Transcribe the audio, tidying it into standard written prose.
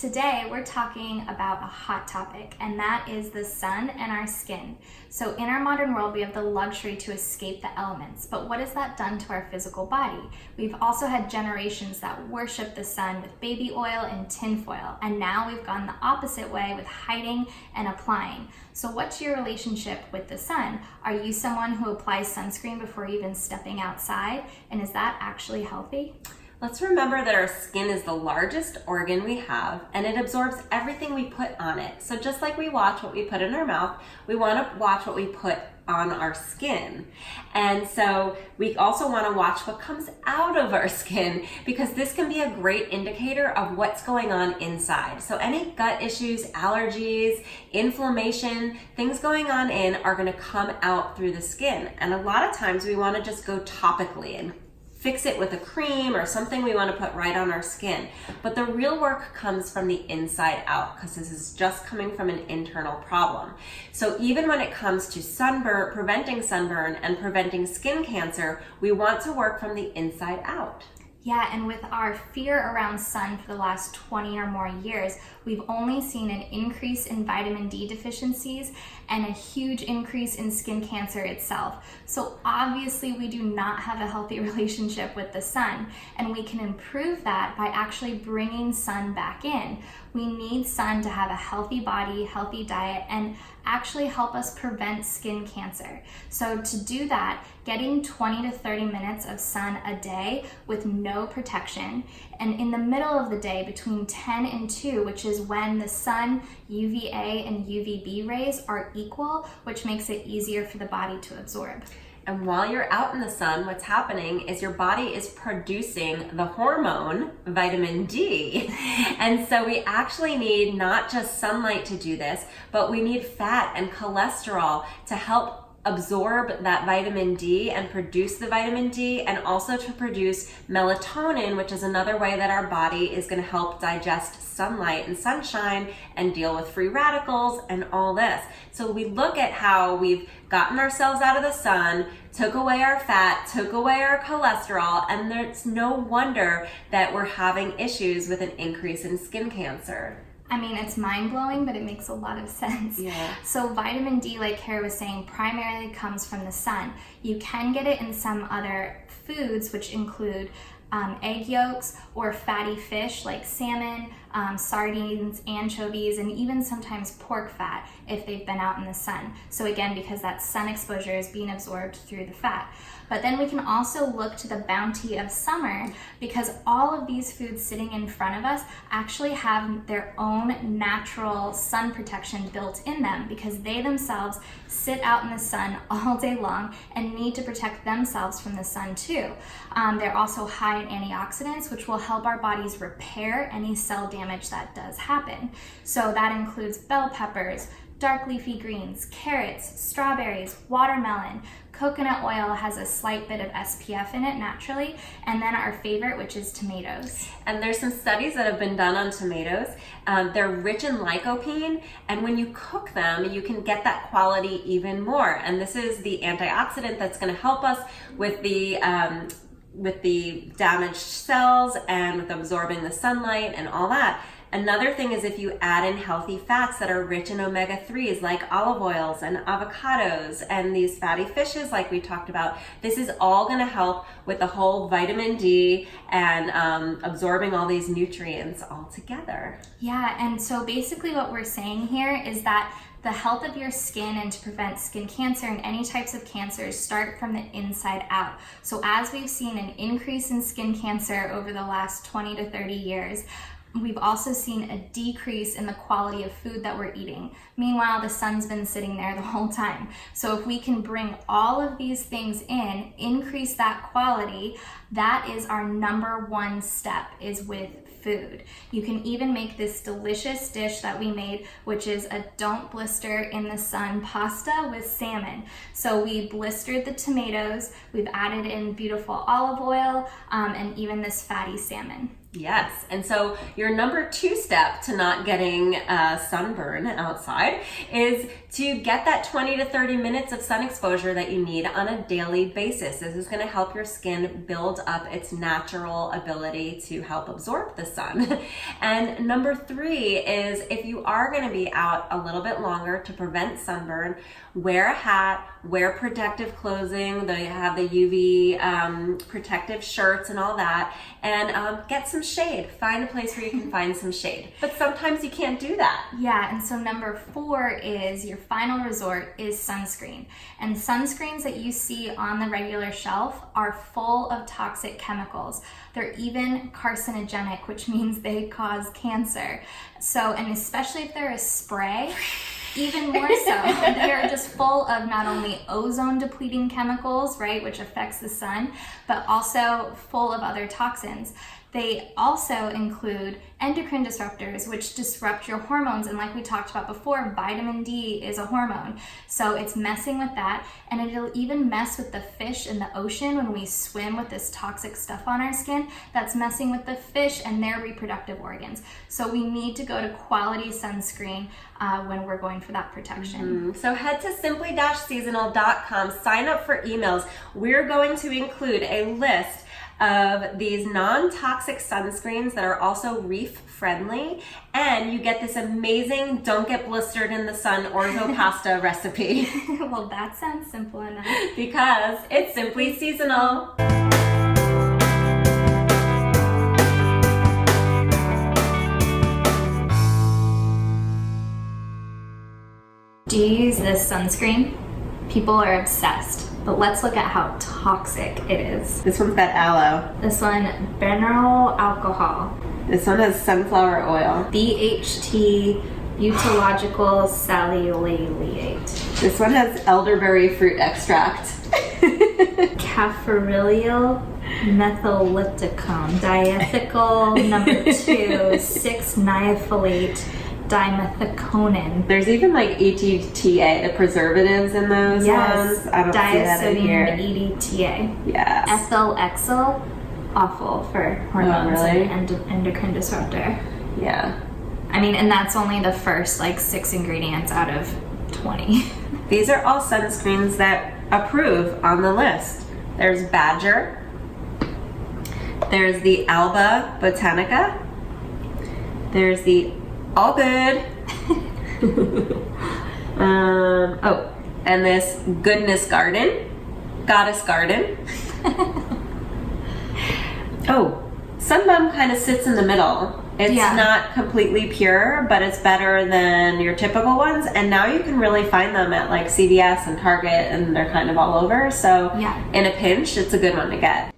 Today we're talking about a hot topic, and that is the sun and our skin. So in our modern world, we have the luxury to escape the elements, but what has that done to our physical body? We've also had generations that worship the sun with baby oil and tinfoil, and now we've gone the opposite way with hiding and applying. So what's your relationship with the sun? Are you someone who applies sunscreen before even stepping outside? And is that actually healthy? Let's remember that our skin is the largest organ we have, and it absorbs everything we put on it. So just like we watch what we put in our mouth, we want to watch what we put on our skin. And so we also want to watch what comes out of our skin, because this can be a great indicator of what's going on inside. So any gut issues, allergies, inflammation, things going on in are going to come out through the skin. And a lot of times we want to just go topically and fix it with a cream or something we want to put right on our skin. But the real work comes from the inside out, because this is just coming from an internal problem. So even when it comes to sunburn, preventing sunburn and preventing skin cancer, we want to work from the inside out. Yeah, and with our fear around sun for the last 20 or more years, we've only seen an increase in vitamin D deficiencies and a huge increase in skin cancer itself. So obviously we do not have a healthy relationship with the sun, and we can improve that by actually bringing sun back in. We need sun to have a healthy body, healthy diet, and actually help us prevent skin cancer. So to do that, getting 20 to 30 minutes of sun a day with no protection, and in the middle of the day between 10 and 2, which is when the sun UVA and UVB rays are equal, which makes it easier for the body to absorb. And while you're out in the sun, what's happening is your body is producing the hormone vitamin D. And so we actually need not just sunlight to do this, but we need fat and cholesterol to help absorb that vitamin D and produce the vitamin D, and also to produce melatonin, which is another way that our body is going to help digest sunlight and sunshine and deal with free radicals and all this. So we look at how we've gotten ourselves out of the sun, took away our fat, took away our cholesterol, and there's no wonder that we're having issues with an increase in skin cancer. I mean, it's mind-blowing, but it makes a lot of sense. Yeah. So vitamin D, like Cara was saying, primarily comes from the sun. You can get it in some other foods, which include egg yolks or fatty fish like salmon, sardines, anchovies, and even sometimes pork fat if they've been out in the sun. So again, because that sun exposure is being absorbed through the fat. But then we can also look to the bounty of summer, because all of these foods sitting in front of us actually have their own natural sun protection built in them, because they themselves sit out in the sun all day long and need to protect themselves from the sun too. They're also high in antioxidants, which will help our bodies repair any cell damage that does happen. So that includes bell peppers, dark leafy greens, carrots, strawberries, watermelon. Coconut oil has a slight bit of SPF in it naturally, and then our favorite, which is tomatoes. And there's some studies that have been done on tomatoes. They're rich in lycopene, and when you cook them, you can get that quality even more. And this is the antioxidant that's going to help us with the damaged cells and with absorbing the sunlight and all that. Another thing is if you add in healthy fats that are rich in omega-3s like olive oils and avocados and these fatty fishes like we talked about, this is all going to help with the whole vitamin D and absorbing all these nutrients all together. Yeah, and so basically what we're saying here is that the health of your skin and to prevent skin cancer and any types of cancers start from the inside out. So as we've seen an increase in skin cancer over the last 20 to 30 years, we've also seen a decrease in the quality of food that we're eating. Meanwhile, the sun's been sitting there the whole time. So if we can bring all of these things in, increase that quality, that is our number one step, is with food. You can even make this delicious dish that we made, which is a don't blister in the sun pasta with salmon. So we blistered the tomatoes, we've added in beautiful olive oil, and even this fatty salmon. Yes, and so your number 2 step to not getting sunburn outside is to get that 20 to 30 minutes of sun exposure that you need on a daily basis. This is going to help your skin build up its natural ability to help absorb the sun. And number 3 is, if you are going to be out a little bit longer, to prevent sunburn, wear a hat, wear protective clothing. They have the UV protective shirts and all that, and get some shade. Find a place where you can find some shade. But sometimes you can't do that. Yeah, and so number 4 is your final resort is sunscreen. And sunscreens that you see on the regular shelf are full of toxic chemicals. They're even carcinogenic, which means they cause cancer. So, and especially if they're a spray, even more so. They're just full of not only ozone depleting chemicals, right, which affects the sun, but also full of other toxins. They also include endocrine disruptors, which disrupt your hormones. And like we talked about before, vitamin D is a hormone. So it's messing with that. And it'll even mess with the fish in the ocean when we swim with this toxic stuff on our skin. That's messing with the fish and their reproductive organs. So we need to go to quality sunscreen when we're going for that protection. So head to simply-seasonal.com, sign up for emails. We're going to include a list of these non-toxic sunscreens that are also reef friendly, and you get this amazing don't get blistered in the sun orzo pasta recipe. Well, that sounds simple enough. Because it's simply seasonal. Do you use this sunscreen? People are obsessed, but let's look at how toxic it is. This one's got aloe. This one, benyl alcohol. This one has sunflower oil. DHT, butylogical salicylate. This one has elderberry fruit extract. Cafferyl methyliticone, diethyl number 2, 6-niacylate dimethaconin. There's even like EDTA, the preservatives in those ones. I don't see that in here. EDTA. Yes. Ethyl exyl, awful for hormones and endocrine disruptor. Yeah. I mean, and that's only the first like 6 ingredients out of 20. These are all sunscreens that approve on the list. There's Badger. There's the Alba Botanica. There's the All Good. And this Goodness Garden. Goddess Garden. Sunbum kind of sits in the middle. It's not completely pure, but it's better than your typical ones. And now you can really find them at like CVS and Target, and they're kind of all over. So in a pinch, it's a good one to get.